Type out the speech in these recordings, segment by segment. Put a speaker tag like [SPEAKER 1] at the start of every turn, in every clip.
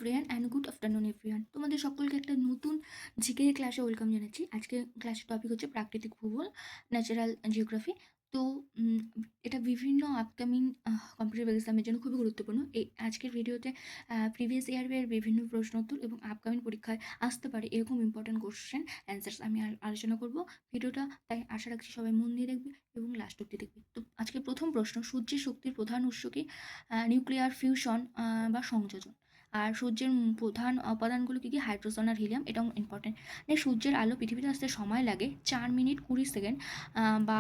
[SPEAKER 1] Everyone and good afternoon everyone. তোমাদের সকলকে একটা নতুন জিকে ক্লাসে ওয়েলকাম জানাচ্ছি। আজকে ক্লাসের টপিক হচ্ছে প্রাকৃতিক ভূগোল, ন্যাচারাল জিওগ্রাফি। তো উম, এটা বিভিন্ন আপকামিং কম্পিটিটিভ এক্সামের জন্য খুবই গুরুত্বপূর্ণ। এই আজকের ভিডিওতে প্রিভিয়াস ইয়ারের বিভিন্ন প্রশ্ন উত্তর এবং আপকামিং পরীক্ষায় আসতে পারে এরকম ইম্পর্টেন্ট কোশ্চেন অ্যান্সার্স আমি আলোচনা করব ভিডিওটা। তাই আশা রাখছি সবাই মন দিয়ে দেখবে এবং লাস্ট অব্দি দেখবে। তো আজকে প্রথম প্রশ্ন, সূর্যের শক্তির প্রধান উৎস কি? নিউক্লিয়ার ফিউশন বা সংযোজন। আর সূর্যের প্রধান উপাদানগুলো কী কী? হাইড্রোজেন আর হিলিয়াম, এটাও ইম্পর্টেন্ট। সূর্যের আলো পৃথিবীতে আসতে সময় লাগে 4 মিনিট 20 সেকেন্ড, বা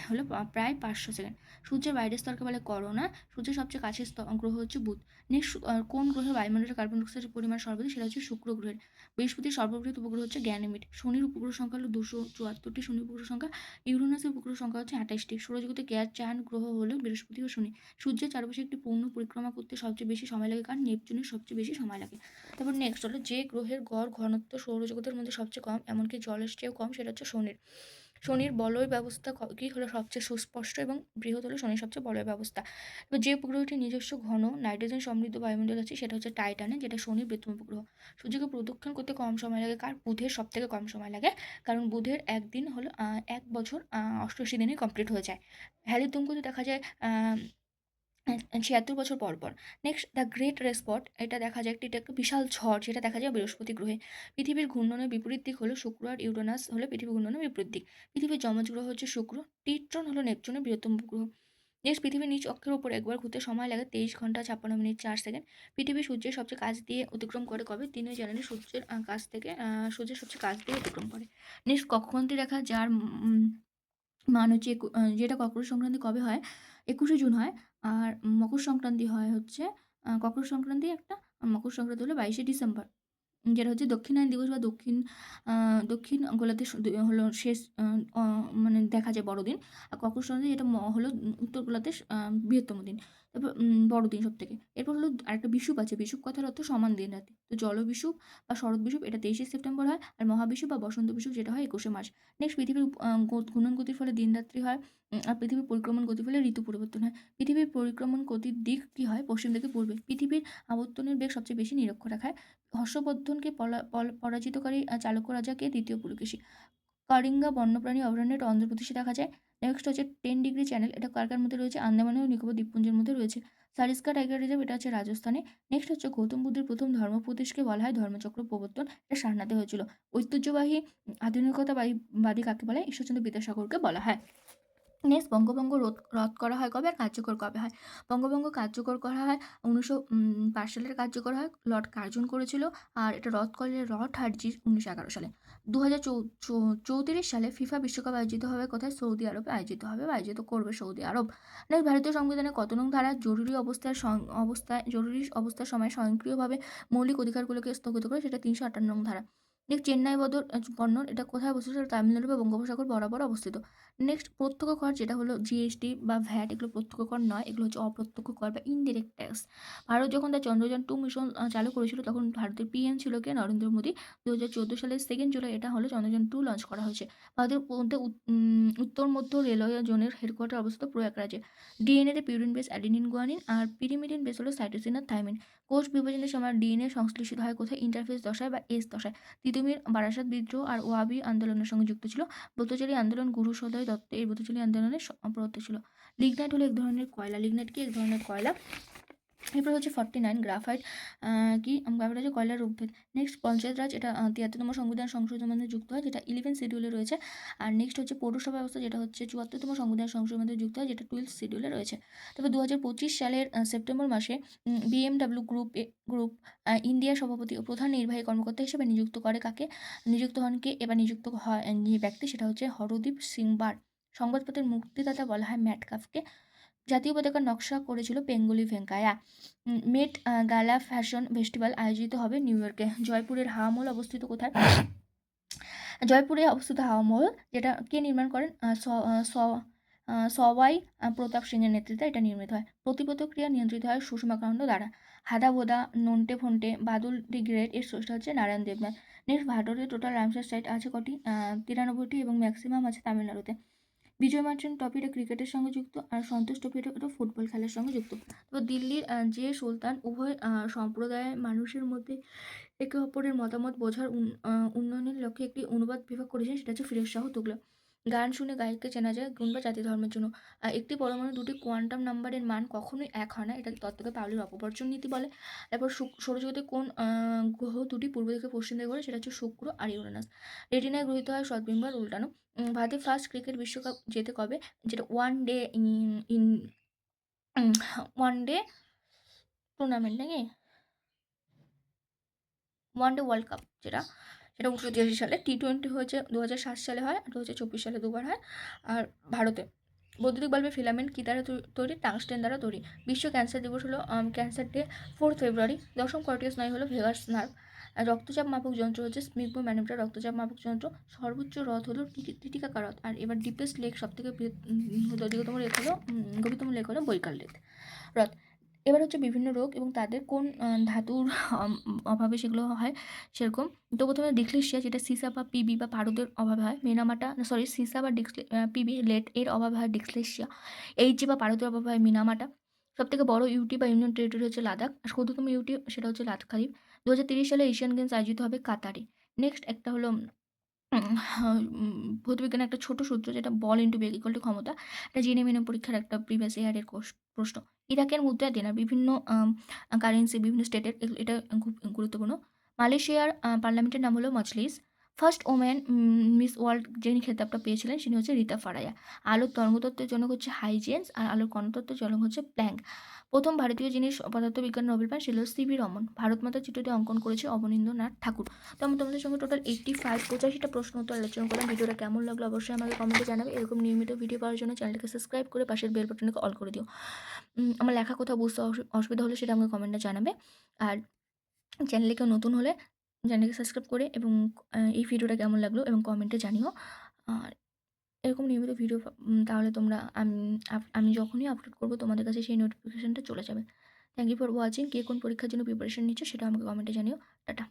[SPEAKER 1] হলো প্রায় 500 সেকেন্ড। সূর্যের বাইরের স্তরকে বলে করোনা। সূর্যের সবচেয়ে কাছের গ্রহ হচ্ছে বুধ। নেক্সট, কোন গ্রহের বায়ুমণ্ডলের কার্বন ডাইঅক্সাইডের পরিমাণ সর্বাধিক? সেটা হচ্ছে শুক্র গ্রহের। বৃহস্পতির সর্ববৃহৎ উপগ্রহ হচ্ছে গ্যানিমিড। শনির উপগ্রহ সংখ্যা হলো 274টি শনির উপগ্রহ সংখ্যা। ইউরেনাসের উপগ্রহ সংখ্যা হচ্ছে 28টি। সৌরজগতে গ্যাস জাহান গ্রহ হলো বৃহস্পতি ও শনি। সূর্যের চারপাশে একটি পূর্ণ পরিক্রমা করতে সবচেয়ে বেশি সময় লাগে কারণ নেপচুনের সবচেয়ে বেশি সময় লাগে। তারপর নেক্সট হলো, যে গ্রহের গড় ঘনত্ব সৌরজগতের মধ্যে সবচেয়ে কম, এমনকি জলের চেয়েও কম, সেটা হচ্ছে শনির। শনির বলয় ব্যবস্থা কি হলো সবচেয়ে সুস্পষ্ট এবং বৃহৎ হলো শনির সবচেয়ে বলয় ব্যবস্থা। এবার যে উপগ্রহটির নিজস্ব ঘন নাইট্রোজেন সমৃদ্ধ বায়ুমণ্ডল আছে সেটা হচ্ছে টাইটানে, যেটা শনির বৃহত্তম উপগ্রহ। সূর্যকে প্রদক্ষিণ করতে কম সময় লাগে কার? বুধের সব থেকে কম সময় লাগে, কারণ বুধের একদিন হলো 1 বছর 88 দিনে কমপ্লিট হয়ে যায়। হ্যালির ধূমকেতু দেখা যায় 76 বছর পর পর। Next, the great red spot, এটা দেখা যায় এটা একটা বিশাল ঝড়, যেটা দেখা যায় বৃহস্পতি গ্রহে। পৃথিবীর ঘূর্ণনের বিপরীত দিক হলো শুক্র, আর ইউরেনাস হলো পৃথিবীর ঘূর্ণনের বিপরীত দিক। পৃথিবীর যমজ গ্রহ হচ্ছে শুক্র। টিট্রন হলো নেপচুনের বৃহত্তম গ্রহ। নেক্সট, পৃথিবীর নিচ অক্ষের উপর একবার ঘুরতে সময় লাগে 23 ঘন্টা 56 মিনিট 4 সেকেন্ড। পৃথিবী সূর্যের সবচেয়ে কাছ দিয়ে অতিক্রম করে কবে? 3 জানুয়ারি সূর্যের কাছ থেকে সূর্যের সবচেয়ে কাছ দিয়ে অতিক্রম করে। নেক্সট, কক্ষপন্থী রেখা, যার মান হচ্ছে যেটা মকর সংক্রান্তি কবে হয়? 21শে জুন হয়। আর মকর সংক্রান্তি হয় হচ্ছে মকর সংক্রান্তি একটা, মকর সংক্রান্তি হলো 22শে ডিসেম্বর, যেটা হচ্ছে দক্ষিণায়ন দিবস বা দক্ষিণ গোলার্ধে হলো শেষ, মানে দেখা যায় বড়দিন। আর মকর সংক্রান্তি যেটা হলো উত্তর গোলার্ধে বৃহত্তম দিন। তারপর বড়দিন সব থেকে। এরপর হলো আরেকটা বিষুব আছে। বিষুব কথার অর্থ সমান দিন রাতে। তো জল বিষুব বা শরৎ বিষুব এটা 23শে সেপ্টেম্বর হয়। আর মহাবিষুব বা বসন্ত বিষুব যেটা হয় 21শে মার্চ। নেক্সট, পৃথিবীর ঘূর্ণন গতির ফলে দিন রাত্রি হয়। আর পৃথিবীর পরিক্রমণ গতির ফলে ঋতু পরিবর্তন হয়। পৃথিবীর পরিক্রমণ গতির দিক কি হয়? পশ্চিম থেকে পূর্বে। পৃথিবীর আবর্তনের বেগ সবচেয়ে বেশি নিরক্ষরেখায়। হর্ষবর্ধনকে পরাজিতকারী চালুক্য রাজাকে দ্বিতীয় পুলকেশী। কারিঙ্গা বন্যপ্রাণী অভয়ারণ্য, এটা অন্ধ্রপ্রদেশে দেখা যায়। নেক্সট হচ্ছে 10 ডিগ্রি চ্যানেল, এটা কার কার মধ্যে রয়েছে? আন্দামান ও নিকোবর দ্বীপপুঞ্জের মধ্যে রয়েছে। সারিস্কা টাইগার রিজার্ভ, এটা হচ্ছে রাজস্থানে। নেক্সট হচ্ছে, গৌতম বুদ্ধের প্রথম ধর্মোপদেশকে বলা হয় ধর্মচক্র প্রবর্তন, এটা সারনাথে হয়েছিল। ঐতিহ্যবাহী আধুনিকতাবাদী কাকে বলে? ঈশ্বরচন্দ্র বিদ্যাসাগরকে বলা হয়। নেক্সট, বঙ্গভঙ্গ রদ করা হয় কবে আর কার্যকর কবে হয়? বঙ্গভঙ্গ কার্যকর করা হয় 1905 সালের কার্যকর হয়, লর্ড কার্জন করেছিল। আর এটা রদ করলে লর্ড হার্ডিঞ্জ 1911 সালে। 2034 সালে ফিফা বিশ্বকাপ আয়োজিত হবে কোথায়? সৌদি আরবে আয়োজিত হবে বা আয়োজিত করবে সৌদি আরব। নেক্সট, ভারতীয় সংবিধানে কত নং ধারা? জরুরি অবস্থার সময় স্বয়ংক্রিয়ভাবে মৌলিক অধিকারগুলোকে স্থগিত করে, সেটা 358 নং ধারা। নেক্সট, চেন্নাই বন্দর এটা কোথায় অবস্থিত? সেটা তামিলনাড়ু বা বঙ্গোপসাগর বরাবর অবস্থিত। নেক্সট, প্রত্যক্ষ কর, যেটা হলো জিএসটি বা ভ্যাট, এগুলো প্রত্যক্ষ কর নয়, এগুলো হচ্ছে অপ্রত্যক্ষ কর বা ইনডিরেক্ট ট্যাক্স। ভারত যখন তার চন্দ্রযান 2 মিশন চালু করেছিল, তখন ভারতের পিএম ছিল কে? নরেন্দ্র মোদী। 2014 সালের 2 জুলাই এটা হলো চন্দ্রযান 2 লঞ্চ করা হয়েছে। ভারতের মধ্যে উত্তর মধ্য রেলওয়ে জোনের হেডকোয়ার্টার অবস্থিত প্রয়াগরাজে। ডিএনএ তে পিউরিন বেস অ্যাডিনিন গুয়ানিন, আর পিরিমিডিন বেস হলো সাইটোসিন আর থাইমিন। কোষ বিভাজনের সময় ডিএনএ সংশ্লেষিত হয় কোথায়? ইন্টারফেস দশায় বা এস দশায়। তিতুমির বারাসাত বিদ্রোহ আর ওয়াবি আন্দোলনের সঙ্গে যুক্ত ছিল। ব্রতচারী আন্দোলন গুরু সদয় দত্ত এই ব্রতচারী আন্দোলনের প্রবর্তক ছিল। লিগনাইট হলো এক ধরনের কয়লা। লিগনাইট কি? এক ধরনের কয়লা। এরপর হচ্ছে 49, গ্রাফাইট। গ্রাফাইট হচ্ছে কয়লার উদ্ভিদ। নেক্সট, পঞ্চায়েত রাজ, এটা 73তম সংবিধান সংশোধনের মধ্যে যুক্ত হয়, যেটা 11 শিডিউলে রয়েছে। আর নেক্সট হচ্ছে পৌরসভা ব্যবস্থা, যেটা হচ্ছে 74তম সংবিধান সংশোধনের মধ্যে যুক্ত হয়, যেটা 12 শিডিউলে রয়েছে। তবে 2025 সালের সেপ্টেম্বর মাসে বিএমডাব্লিউ গ্রুপ ইন্ডিয়া সভাপতি ও প্রধান নির্বাহী কর্মকর্তা হিসেবে নিযুক্ত করে কাকে? নিযুক্ত হন কে? এবার নিযুক্ত হয় যে ব্যক্তি, সেটা হচ্ছে হরদীপ সিং বার। সংবাদপত্রের মুক্তিদাতা বলা হয় ম্যাটকাফকে। জাতীয় পতাকার নকশা করেছিল পেঙ্গুলি ভেঙ্কায়া। মেট গালা ফ্যাশন ফেস্টিভ্যাল আয়োজিত হবে নিউ ইয়র্কে। জয়পুরের হাওয়া মহল অবস্থিত কোথায়? জয়পুরে অবস্থিত হাওয়া মহল, যেটা কে নির্মাণ করেন? সওয়াই প্রতাপ সিংয়ের নেতৃত্বে এটা নির্মিত হয়। প্রতিপদ ক্রিয়া নিয়ন্ত্রিত হয় সুষমাকাণ্ড দ্বারা। হাদা ভোদা নন্টে ফন্টে বাদল দি গ্রেট এর স্রষ্টা হচ্ছে নারায়ণ দেবনাথ। নেক্সট, ভারতের টোটাল রামসার সাইট আছে কটি? 93টি এবং ম্যাক্সিমাম আছে তামিলনাড়ুতে। বিজয় মার্চেন্ট ট্রফি এটা ক্রিকেটের সঙ্গে যুক্ত, আর সন্তোষ ট্রফি এটা ফুটবল খেলার সঙ্গে যুক্ত। তো দিল্লির যে সুলতান উভয় সম্প্রদায়ের মানুষের মধ্যে একে অপরের মতামত বোঝার উন্নয়নের লক্ষ্যে একটি অনুবাদ বিভাগ করেছেন, সেটা হচ্ছে ফিরোজ শাহ তুগলক। গান শুনে গায়ককে চেনা যায় গুণ বা জাতি ধর্মের জন্য। একটি পরমাণু দুটি কোয়ান্টাম নাম্বারের মান কখনোই এক হয় না, এটা তত্ত্বকে পাউলির অপবর্জন নীতি বলে। তারপর সৌরজগতে কোন গ্রহ দুটি পূর্ব থেকে পশ্চিম দিকে ঘোরে, সেটা হচ্ছে শুক্র আর ইউরেনাস। রেটিনায় গৃহীত হয় সদ্বিম্ব আর উল্টানো। ভারতের ফার্স্ট ক্রিকেট বিশ্বকাপ যেতে কবে, যেটা one day in one day tournament নাকি ওয়ান ডে ওয়ার্ল্ড কাপ যেটা, সেটা 1983 সালে। T20 হয়েছে 2007 সালে হয়, আর 2024 সালে দুবার হয়। আর ভারতে বৈদ্যুতিক বাল্বের ফিলামেন্ট কী দ্বারা তৈরি, টাংস্টেন দ্বারা তৈরি। বিশ্ব ক্যান্সার দিবস হলো ক্যান্সার ডে 4 ফেব্রুয়ারি। দশম কর্টিয়াস স্নায়ু হলো ভেগাস নার্ভ। আর রক্তচাপ মাপক যন্ত্র হচ্ছে স্মিগমো ম্যানোমিটার রক্তচাপ মাপক যন্ত্র। সর্বোচ্চ হ্রদ হলো টিটিকাকা হ্রদ। আর এবার ডিপেস্ট লেক সব থেকে দীর্ঘতম লেক হলো গভীরতম লেক হলো বৈকাল লেক হ্রদ। এবার হচ্ছে বিভিন্ন রোগ এবং তাদের কোন ধাতুর অভাবে সেগুলো হয় সেরকম। তো প্রথমে ডিসলেক্সিয়া, যেটা সিসা বা পিবি বা পারদের অভাবে হয়। মিনামাটা সরি সিসা বা পিবি লেট এর অভাবে হয় ডিসলেক্সিয়া। এইচজি বা পারদের অভাবে হয় মিনামাটা। সবথেকে বড় ইউটি বা ইউনিয়ন টেরিটরি হচ্ছে লাদাখ। আর ক্ষুদ্রতম ইউটি সেটা হচ্ছে লাক্ষাদ্বীপ। 2030 সালে এশিয়ান গেমস আয়োজিত হবে কাতারে। নেক্সট একটা হলো ভৌতবিজ্ঞানের একটা ছোট সূত্র, যেটা বল ইন্টু বেগ ইকুয়াল টু ক্ষমতা। এটা জেনে মেনে পরীক্ষার একটা প্রিভিয়াস ইয়ারের প্রশ্ন। ইরাকের মুদ্রা দেনা বিভিন্ন কারেন্সি বিভিন্ন স্টেটের, এটা খুব গুরুত্বপূর্ণ। মালয়েশিয়ার পার্লামেন্টের নাম হলো মজলিস। ফার্স্ট ওম্যান মিস ওয়ার্ল্ড যিনি খেতাবটা পেয়েছিলেন তিনি হচ্ছে রীতা ফারায়া। আলোর তরঙ্গতত্ত্বের জনক হচ্ছে হাইজেন্স, আর আলোর কণতত্ত্বের জনক হচ্ছে প্ল্যাঙ্ক। প্রথম ভারতীয় যিনি পদার্থবিজ্ঞান নোবেল পান সেটা হলো সিভি রমন। ভারতমাতার চিত্রটি অঙ্কন করেছে অবনীন্দ্রনাথ ঠাকুর। তো আমি তোমাদের সঙ্গে টোটাল 85টা প্রশ্ন উত্তর আলোচনা করলাম। ভিডিওটা কেমন লাগলো অবশ্যই আমাকে কমেন্টে জানাবে। এরকম নিয়মিত ভিডিও পাওয়ার জন্য চ্যানেলটাকে সাবস্ক্রাইব করে পাশের বেল বাটনকে অল করে দিও। আমার লেখা কোথাও বুঝতে অসুবিধা হলে সেটা আমাকে কমেন্টে জানাবে। আর চ্যানেলে কেউ নতুন হলে চ্যানেলকে সাবস্ক্রাইব করে এবং এই ভিডিওটা কেমন লাগলো এবং কমেন্টে জানিও। আর এরকম নিয়মিত ভিডিও তাহলে তোমরা আমি যখনই আপলোড করবো তোমাদের কাছে সেই নোটিফিকেশানটা চলে যাবে। Thank you for watching. কে কোন পরীক্ষার জন্য প্রিপারেশন নিচ্ছ সেটা আমাকে কমেন্টে জানিও। টাটা।